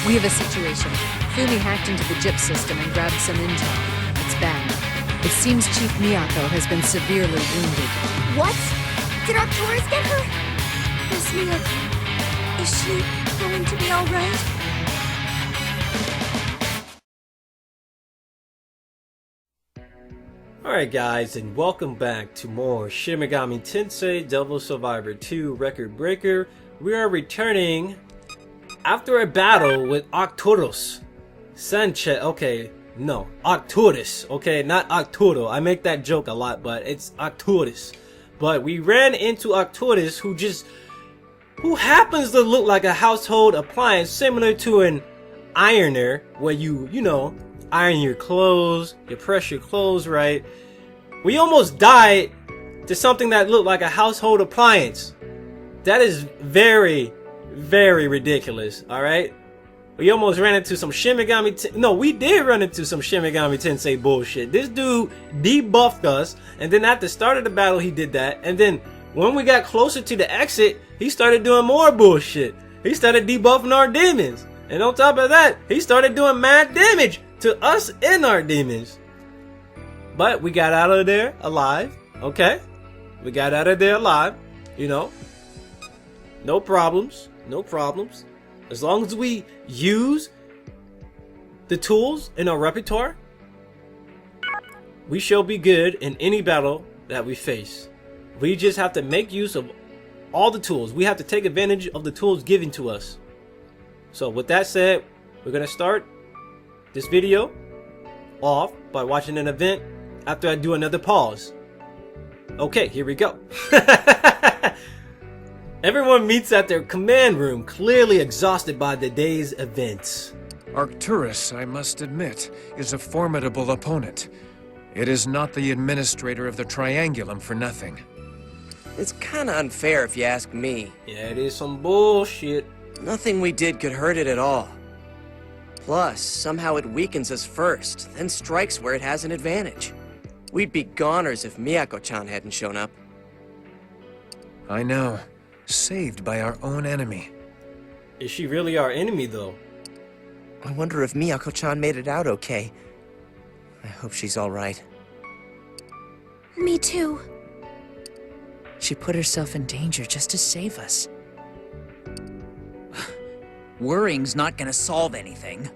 We have a situation. Fumi hacked into the JIP system and grabbed some intel. It's bad. It seems Chief Miyako has been severely wounded. What? Did Arcturus get her? Miss Miyako, is she going to be alright? Alright guys, and welcome back to more Shin Megami Tensei Devil Survivor 2 Record Breaker. We are returning after a battle with Arcturus. Sanchez, okay, no, Arcturus, okay, not Arturo. I make that joke a lot, but it's Arcturus. But we ran into Arcturus, who happens to look like a household appliance similar to an ironer, where you know, iron your clothes, you press your clothes right. We almost died to something that looked like a household appliance. That is very, very ridiculous, alright? We almost ran into some Shin Megami no, we did run into some Shin Megami Tensei bullshit. This dude debuffed us, and then at the start of the battle he did that, and then when we got closer to the exit, he started doing more bullshit. He started debuffing our demons. And on top of that, he started doing mad damage to us and our demons. But we got out of there alive, okay? We got out of there alive, you know. No problems, no problems. As long as we use the tools in our repertoire, we shall be good in any battle that we face. We just have to make use of all the tools. We have to take advantage of the tools given to us. So with that said, we're going to start this video off by watching an event after I do another pause. Okay, here we go. Everyone meets at their command room, clearly exhausted by the day's events. Arcturus, I must admit, is a formidable opponent. It is not the administrator of the Triangulum for nothing. It's kinda unfair if you ask me. Yeah, it is some bullshit. Nothing we did could hurt it at all. Plus, somehow it weakens us first, then strikes where it has an advantage. We'd be goners if Miyako-chan hadn't shown up. I know. Saved by our own enemy. Is she really our enemy, though? I wonder if Miyako-chan made it out okay. I hope she's alright. Me too. She put herself in danger just to save us. Worrying's not gonna solve anything.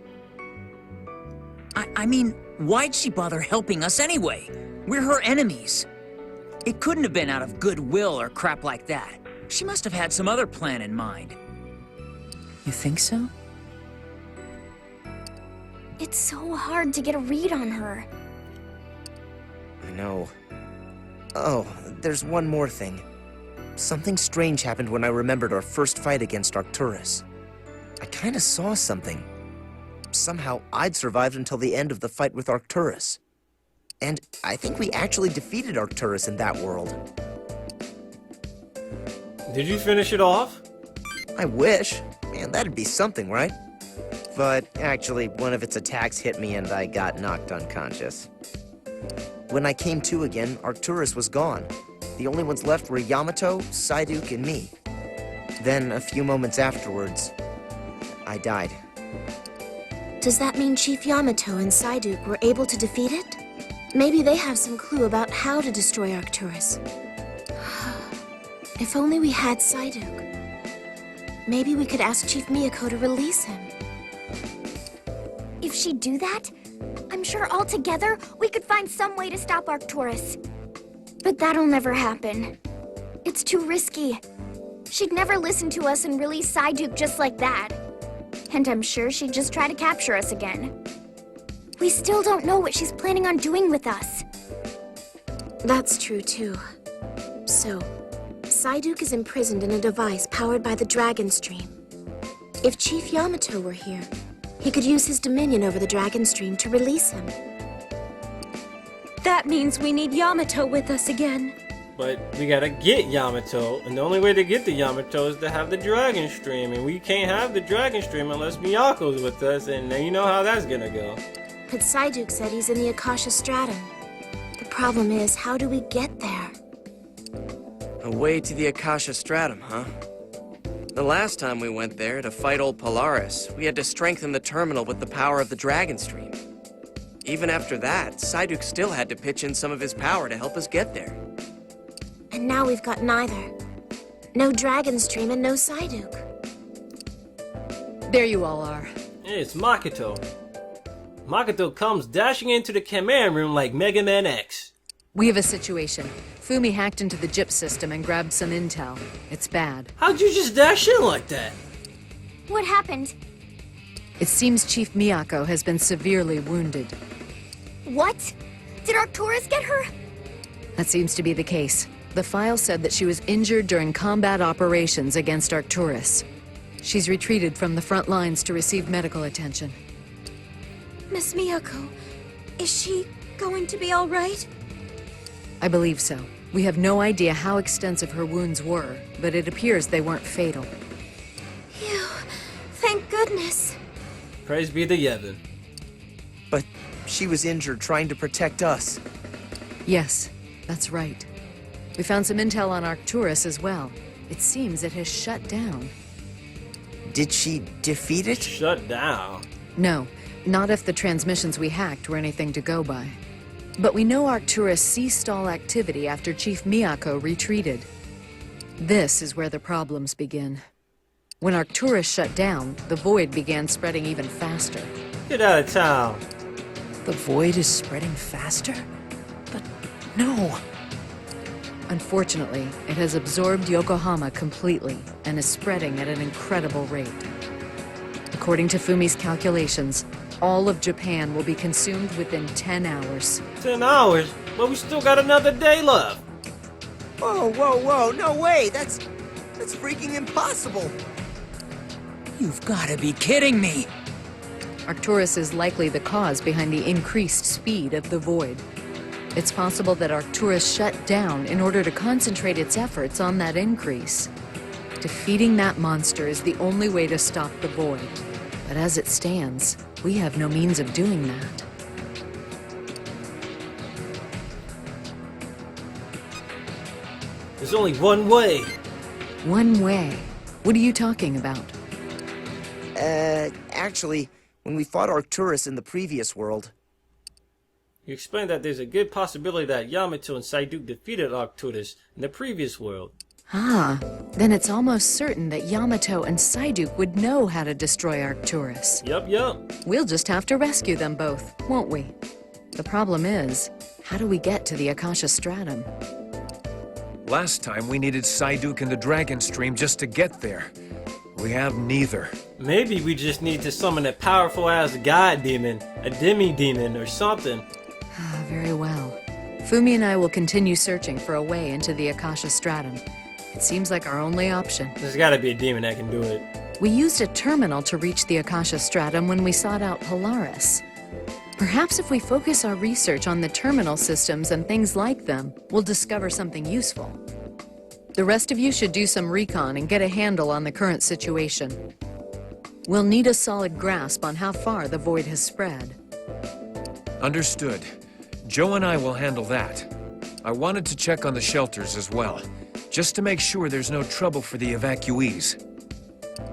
I mean, why'd she bother helping us anyway? We're her enemies. It couldn't have been out of goodwill or crap like that. She must have had some other plan in mind. You think so? It's so hard to get a read on her. I know. Oh, there's one more thing. Something strange happened when I remembered our first fight against Arcturus. I kinda saw something. Somehow I'd survived until the end of the fight with Arcturus. And I think we actually defeated Arcturus in that world. Did you finish it off? I wish. Man, that'd be something, right? But actually, one of its attacks hit me and I got knocked unconscious. When I came to again, Arcturus was gone. The only ones left were Yamato, Psyduke, and me. Then, a few moments afterwards, I died. Does that mean Chief Yamato and Psyduke were able to defeat it? Maybe they have some clue about how to destroy Arcturus. If only we had Psyduke. Maybe we could ask Chief Miyako to release him. If she'd do that, I'm sure all together we could find some way to stop Arcturus. But that'll never happen. It's too risky. She'd never listen to us and release Psyduke just like that. And I'm sure she'd just try to capture us again. We still don't know what she's planning on doing with us. That's true, too. So, Psyduke is imprisoned in a device powered by the Dragon Stream. If Chief Yamato were here, he could use his dominion over the Dragon Stream to release him. That means we need Yamato with us again. But we gotta get Yamato, and the only way to get the Yamato is to have the Dragon Stream, and we can't have the Dragon Stream unless Miyako's with us, and you know how that's gonna go. But Psyduke said he's in the Akasha Stratum. The problem is, how do we get there? A way to the Akasha Stratum, huh? The last time we went there to fight old Polaris, we had to strengthen the terminal with the power of the Dragon Stream. Even after that, Psyduke still had to pitch in some of his power to help us get there. And now we've got neither. No Dragon Stream and no Psyduke. There you all are. Hey, it's Makoto. Makoto comes dashing into the command room like Mega Man X. We have a situation. Fumi hacked into the JIP system and grabbed some intel. It's bad. How'd you just dash in like that? What happened? It seems Chief Miyako has been severely wounded. What? Did Arcturus get her? That seems to be the case. The file said that she was injured during combat operations against Arcturus. She's retreated from the front lines to receive medical attention. Miss Miyako, is she going to be all right? I believe so. We have no idea how extensive her wounds were, but it appears they weren't fatal. Phew, thank goodness. Praise be to Yevon. But she was injured trying to protect us. Yes, that's right. We found some intel on Arcturus as well. It seems it has shut down. Did she defeat it? Shut down. No, not if the transmissions we hacked were anything to go by. But we know Arcturus ceased all activity after Chief Miyako retreated. This is where the problems begin. When Arcturus shut down, the void began spreading even faster. Get out of town. The void is spreading faster? But no. Unfortunately, it has absorbed Yokohama completely and is spreading at an incredible rate. According to Fumi's calculations, all of Japan will be consumed within 10 hours. 10 hours? But we still got another day left. Whoa, whoa, whoa, no way! That's freaking impossible! You've got to be kidding me! Arcturus is likely the cause behind the increased speed of the void. It's possible that Arcturus shut down in order to concentrate its efforts on that increase. Defeating that monster is the only way to stop the void. But as it stands, we have no means of doing that. There's only one way. One way? What are you talking about? Actually, when we fought Arcturus in the previous world... You explained that there's a good possibility that Yamato and Psyduke defeated Arcturus in the previous world. Ah, then it's almost certain that Yamato and Psyduke would know how to destroy Arcturus. Yup. We'll just have to rescue them both, won't we? The problem is, how do we get to the Akasha Stratum? Last time we needed Psyduke and the Dragon Stream just to get there. We have neither. Maybe we just need to summon a powerful-ass god demon, a demi-demon or something. Ah, very well. Fumi and I will continue searching for a way into the Akasha Stratum. It seems like our only option. There's gotta be a demon that can do it. We used a terminal to reach the Akasha Stratum when we sought out Polaris. Perhaps if we focus our research on the terminal systems and things like them, we'll discover something useful. The rest of you should do some recon and get a handle on the current situation. We'll need a solid grasp on how far the void has spread. Understood. Joe and I will handle that. I wanted to check on the shelters as well, just to make sure there's no trouble for the evacuees.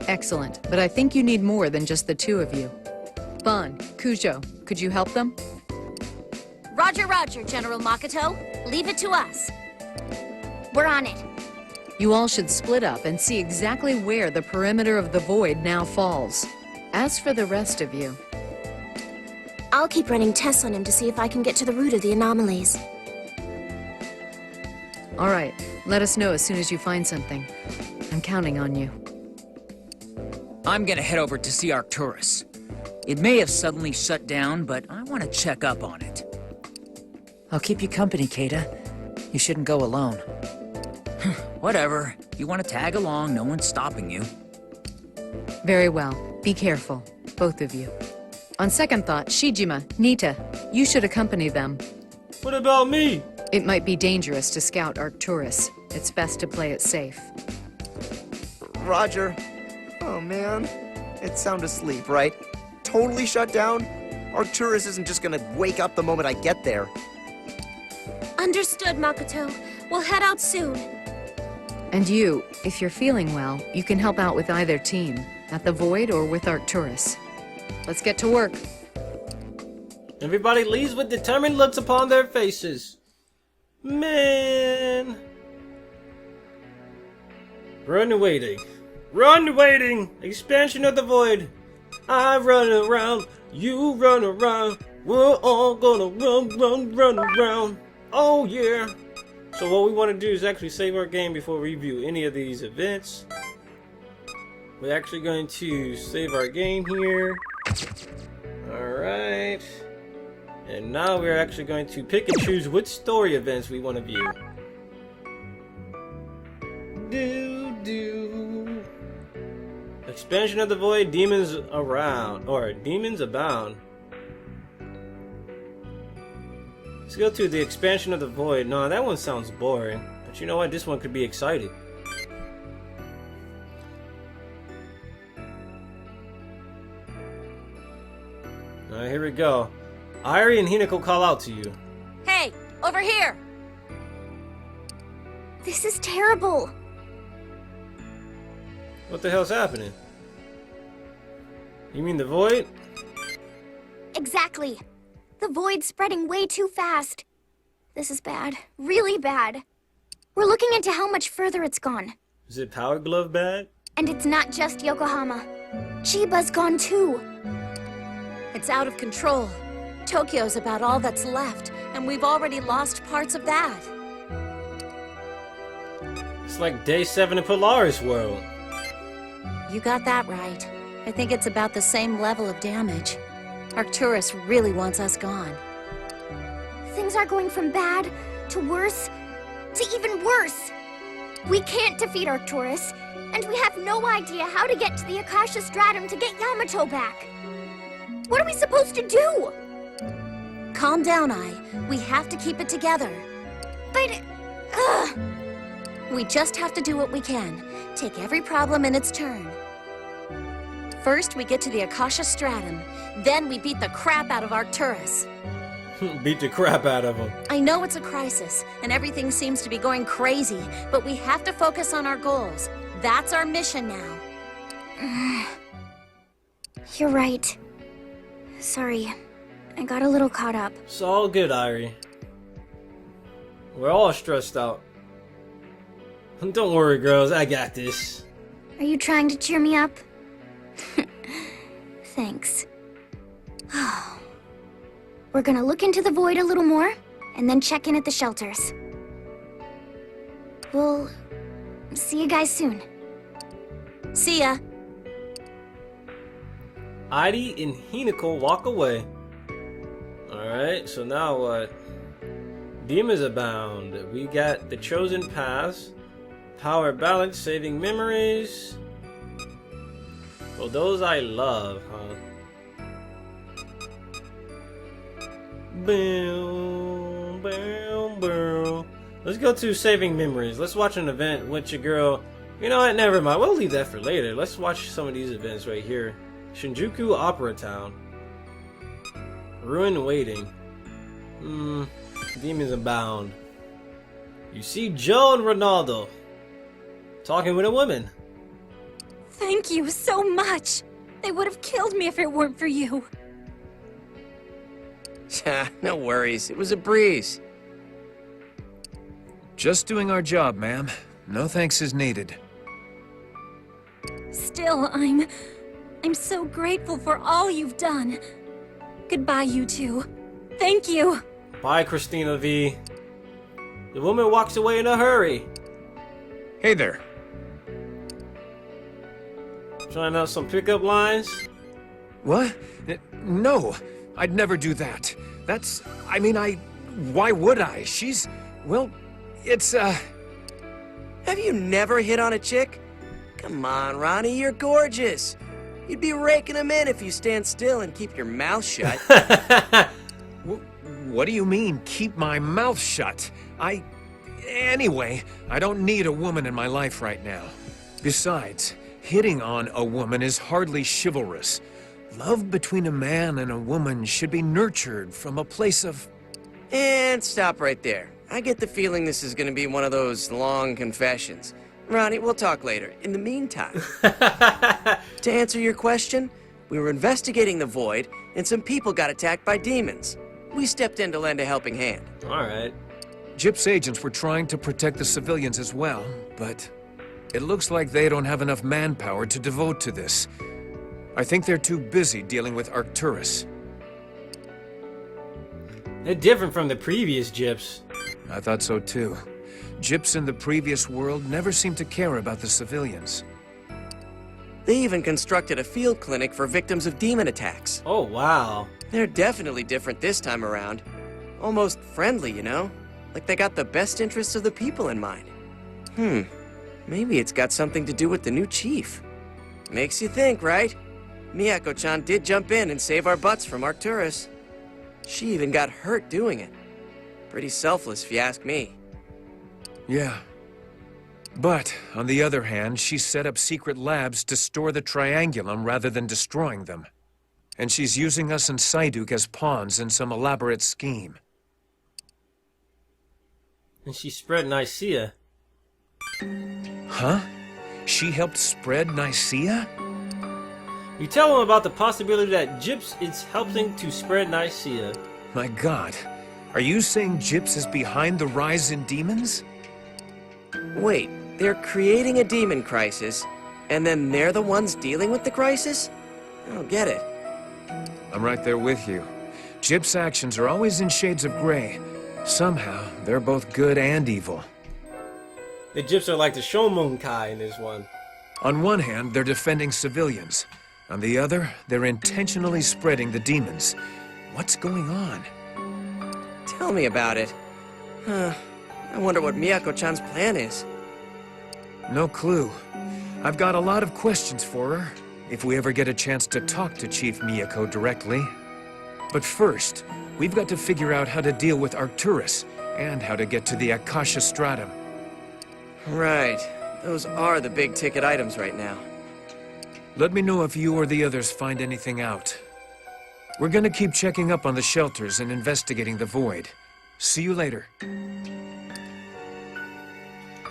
Excellent, but I think you need more than just the two of you. Bon, Kujo, could you help them? Roger, roger, General Makoto. Leave it to us. We're on it. You all should split up and see exactly where the perimeter of the void now falls. As for the rest of you... I'll keep running tests on him to see if I can get to the root of the anomalies. All right, let us know as soon as you find something. I'm counting on you. I'm gonna head over to see Arcturus. It may have suddenly shut down, but I want to check up on it. I'll keep you company, Keita. You shouldn't go alone. Whatever. If you want to tag along, no one's stopping you. Very well. Be careful, both of you. On second thought, Shijima, Nita, you should accompany them. What about me? It might be dangerous to scout Arcturus. It's best to play it safe. Roger. Oh, man. It's sound asleep, right? Totally shut down? Arcturus isn't just gonna wake up the moment I get there. Understood, Makoto. We'll head out soon. And you, if you're feeling well, you can help out with either team, at the Void or with Arcturus. Let's get to work. Everybody leaves with determined looks upon their faces. Man. Run waiting. Run waiting. Expansion of the Void. I run around. You run around. We're all gonna run around. Oh yeah. So what we want to do is actually save our game before we review any of these events. We're actually going to save our game here. Alright. And now we're actually going to pick and choose which story events we want to view. Expansion of the Void, Demons Around, or Demons Abound. Let's go to the Expansion of the Void. No, that one sounds boring. But you know what? This one could be exciting. Alright, here we go. Irie and Hinako call out to you. Hey, over here! This is terrible. What the hell's happening? You mean the Void? Exactly. The Void's spreading way too fast. This is bad. Really bad. We're looking into how much further it's gone. Is it Power Glove bad? And it's not just Yokohama. Chiba's gone too. It's out of control. Tokyo's about all that's left, and we've already lost parts of that. It's like Day 7 in Polaris World. You got that right. I think it's about the same level of damage. Arcturus really wants us gone. Things are going from bad to worse to even worse. We can't defeat Arcturus, and we have no idea how to get to the Akasha Stratum to get Yamato back. What are we supposed to do? Calm down, Ai. We have to keep it together. But, We just have to do what we can. Take every problem in its turn. First, we get to the Akasha Stratum. Then we beat the crap out of Arcturus. Beat the crap out of him. I know it's a crisis, and everything seems to be going crazy, but we have to focus on our goals. That's our mission now. You're right. Sorry, I got a little caught up. It's all good, Irie. We're all stressed out. Don't worry, girls. I got this. Are you trying to cheer me up? Thanks. We're gonna look into the Void a little more, and then check in at the shelters. We'll see you guys soon. See ya. Irie and Hinako walk away. Alright, so now what? Demons Abound. We got the Chosen Paths. Power Balance, Saving Memories. Well, those I love, huh? Boom, boom, boom. Let's go to Saving Memories. Let's watch an event with your girl. You know what? Never mind. We'll leave that for later. Let's watch some of these events right here. Shinjuku Opera Town. Ruin Waiting. Demons Abound. You see Joe and Ronaldo talking with a woman. Thank you so much. They would have killed me if it weren't for you. No worries. It was a breeze. Just doing our job, ma'am. No thanks is needed. Still, I'm so grateful for all you've done. Goodbye, you two. Thank you. Bye, Christina V. The woman walks away in a hurry. Hey there. Trying out some pickup lines. What? No, I'd never do that. Why would I? Well, it's, Have you never hit on a chick? Come on, Ronnie, you're gorgeous. You'd be raking them in if you stand still and keep your mouth shut. What do you mean, keep my mouth shut? Anyway, I don't need a woman in my life right now. Besides, hitting on a woman is hardly chivalrous. Love between a man and a woman should be nurtured from a place of... And stop right there. I get the feeling this is gonna be one of those long confessions. Ronnie, we'll talk later. In the meantime, to answer your question, we were investigating the void, and some people got attacked by demons. We stepped in to lend a helping hand. Alright. Gyp's agents were trying to protect the civilians as well, but it looks like they don't have enough manpower to devote to this. I think they're too busy dealing with Arcturus. They're different from the previous Gyps. I thought so too. Gyps in the previous world never seemed to care about the civilians. They even constructed a field clinic for victims of demon attacks. Oh, wow. They're definitely different this time around. Almost friendly, you know? Like they got the best interests of the people in mind. Maybe it's got something to do with the new chief. Makes you think, right? Miyako-chan did jump in and save our butts from Arcturus. She even got hurt doing it. Pretty selfless, if you ask me. Yeah. But, on the other hand, she set up secret labs to store the Triangulum rather than destroying them. And she's using us and Psyduke as pawns in some elaborate scheme. And she spread Nicaea. Huh? She helped spread Nicaea? You tell them about the possibility that Gyps is helping to spread Nicaea. My god. Are you saying Gyps is behind the rise in demons? Wait, they're creating a demon crisis, and then they're the ones dealing with the crisis? I don't get it. I'm right there with you. Gyp's actions are always in shades of gray. Somehow, they're both good and evil. The Gyps are like the Shomonkai in this one. On one hand, they're defending civilians. On the other, they're intentionally spreading the demons. What's going on? Tell me about it. I wonder what Miyako-chan's plan is. No clue. I've got a lot of questions for her, if we ever get a chance to talk to Chief Miyako directly. But first, we've got to figure out how to deal with Arcturus, and how to get to the Akasha Stratum. Right. Those are the big-ticket items right now. Let me know if you or the others find anything out. We're gonna keep checking up on the shelters and investigating the void. See you later.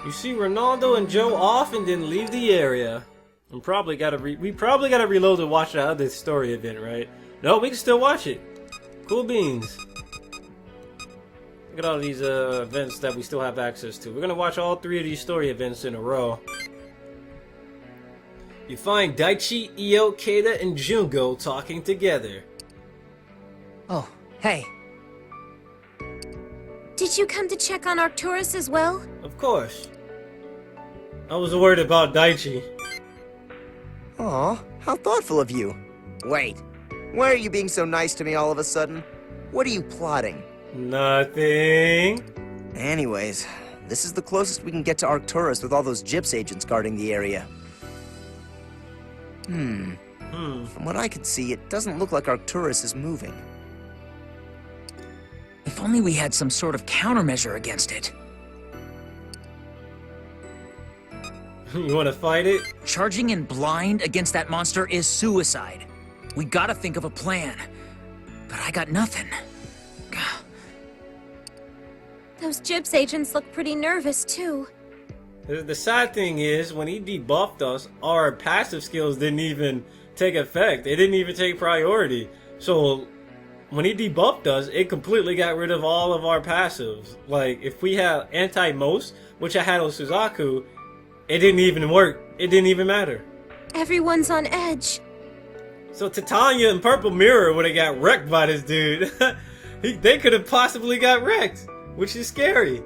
You see Ronaldo and Joe off and then leave the area. We probably gotta reload to watch that other story event, right? No, we can still watch it. Cool beans. Look at all these events that we still have access to. We're gonna watch all 3 of these story events in a row. You find Daichi, Io, Keita, and Jungo talking together. Oh, hey. Did you come to check on Arcturus as well? Of course. I was worried about Daichi. Aw, how thoughtful of you. Wait, why are you being so nice to me all of a sudden? What are you plotting? Nothing. Anyways, this is the closest we can get to Arcturus with all those Gyps agents guarding the area. From what I can see, it doesn't look like Arcturus is moving. If only we had some sort of countermeasure against it. You wanna fight it? Charging in blind against that monster is suicide. We gotta think of a plan. But I got nothing. Those Gyps agents look pretty nervous, too. The sad thing is, when he debuffed us, our passive skills didn't even take effect. It didn't even take priority. So, when he debuffed us, it completely got rid of all of our passives. Like, if we had anti-most, which I had on Suzaku, it didn't even work. It didn't even matter. Everyone's on edge. So Titania and Purple Mirror would have got wrecked by this dude. They could have possibly got wrecked, which is scary.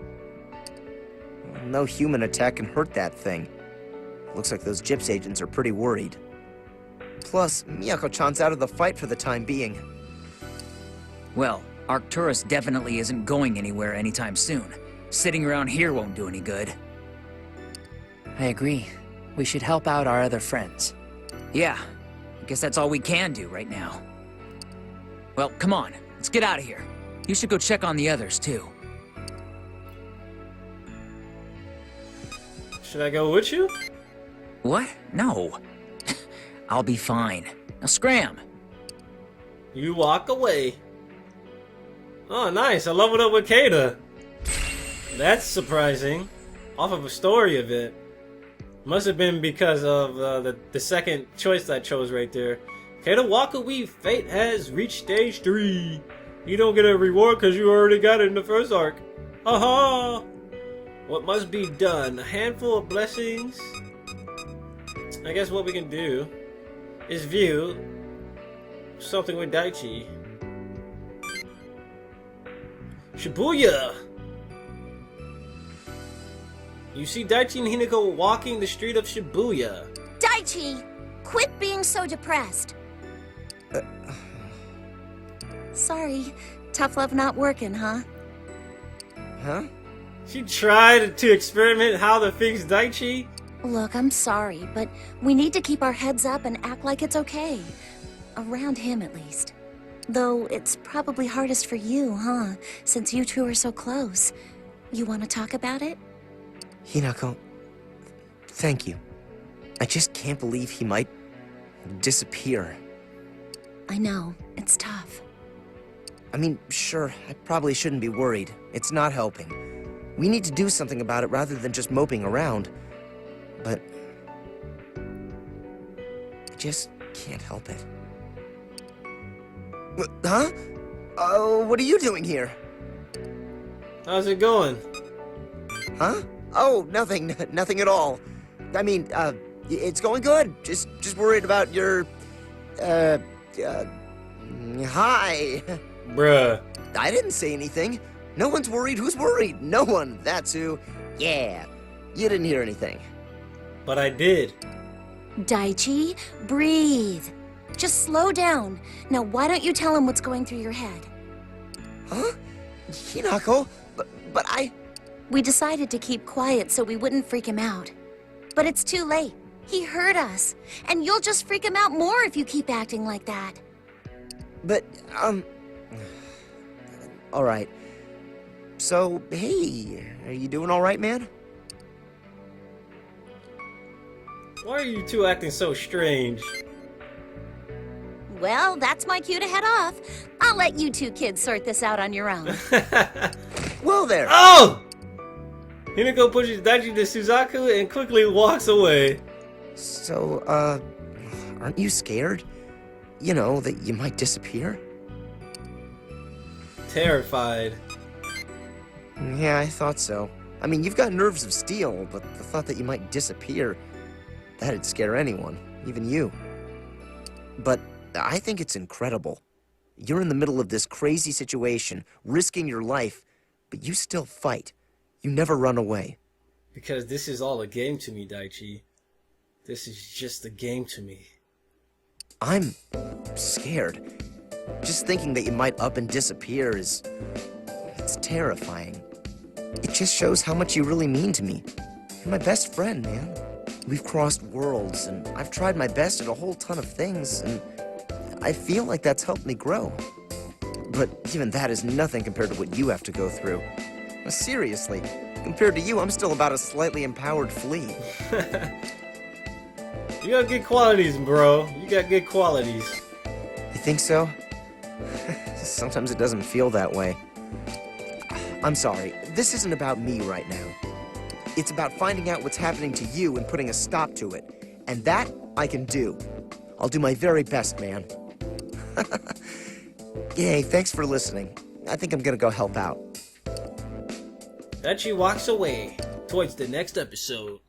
No human attack can hurt that thing. Looks like those Gyps agents are pretty worried. Plus, Miyako-chan's out of the fight for the time being. Well, Arcturus definitely isn't going anywhere anytime soon. Sitting around here won't do any good. I agree. We should help out our other friends. Yeah, I guess that's all we can do right now. Well, come on, let's get out of here. You should go check on the others, too. Should I go with you? What? No. I'll be fine. Now scram! You walk away. Oh, nice. I leveled up with Keita. That's surprising. Off of a story event. Must have been because of the second choice I chose right there. Okay, the Walker Weave Fate has reached stage 3. You don't get a reward because you already got it in the first arc. Aha! What must be done? A handful of blessings. I guess what we can do is view something with Daichi. Shibuya! You see Daichi and Hinako walking the street of Shibuya. Daichi, quit being so depressed. Sorry, tough love not working, huh? Huh? She tried to experiment how to fix Daichi. Look, I'm sorry, but we need to keep our heads up and act like it's okay. Around him, at least. Though it's probably hardest for you, huh? Since you two are so close. You want to talk about it? Hinako, thank you. I just can't believe he might disappear. I know, it's tough. I mean, sure, I probably shouldn't be worried. It's not helping. We need to do something about it rather than just moping around. But I just can't help it. Huh? Oh, what are you doing here? How's it going? Huh? Oh, nothing. Nothing at all. I mean, it's going good. Just worried about your, hi. Bruh. I didn't say anything. No one's worried. Who's worried? No one. That's who. Yeah. You didn't hear anything. But I did. Daichi, breathe. Just slow down. Now, why don't you tell him what's going through your head? Huh? Hinako? But I... We decided to keep quiet so we wouldn't freak him out. But it's too late. He heard us. And you'll just freak him out more if you keep acting like that. But, all right. So, hey, are you doing all right, man? Why are you two acting so strange? Well, that's my cue to head off. I'll let you two kids sort this out on your own. Well, there. Oh! Hinako pushes Daichi to Suzaku and quickly walks away. So, aren't you scared? You know, that you might disappear? Terrified. Yeah, I thought so. I mean, you've got nerves of steel, but the thought that you might disappear, that'd scare anyone, even you. But I think it's incredible. You're in the middle of this crazy situation, risking your life, but you still fight. You never run away. Because this is all a game to me, Daichi. This is just a game to me. I'm scared. Just thinking that you might up and disappear is... it's terrifying. It just shows how much you really mean to me. You're my best friend, man. We've crossed worlds, and I've tried my best at a whole ton of things, and I feel like that's helped me grow. But even that is nothing compared to what you have to go through. Seriously, compared to you, I'm still about a slightly empowered flea. You got good qualities, bro. You got good qualities. You think so? Sometimes it doesn't feel that way. I'm sorry, this isn't about me right now. It's about finding out what's happening to you and putting a stop to it. And that I can do. I'll do my very best, man. Yay, thanks for listening. I think I'm gonna go help out. Daichi walks away towards the next episode.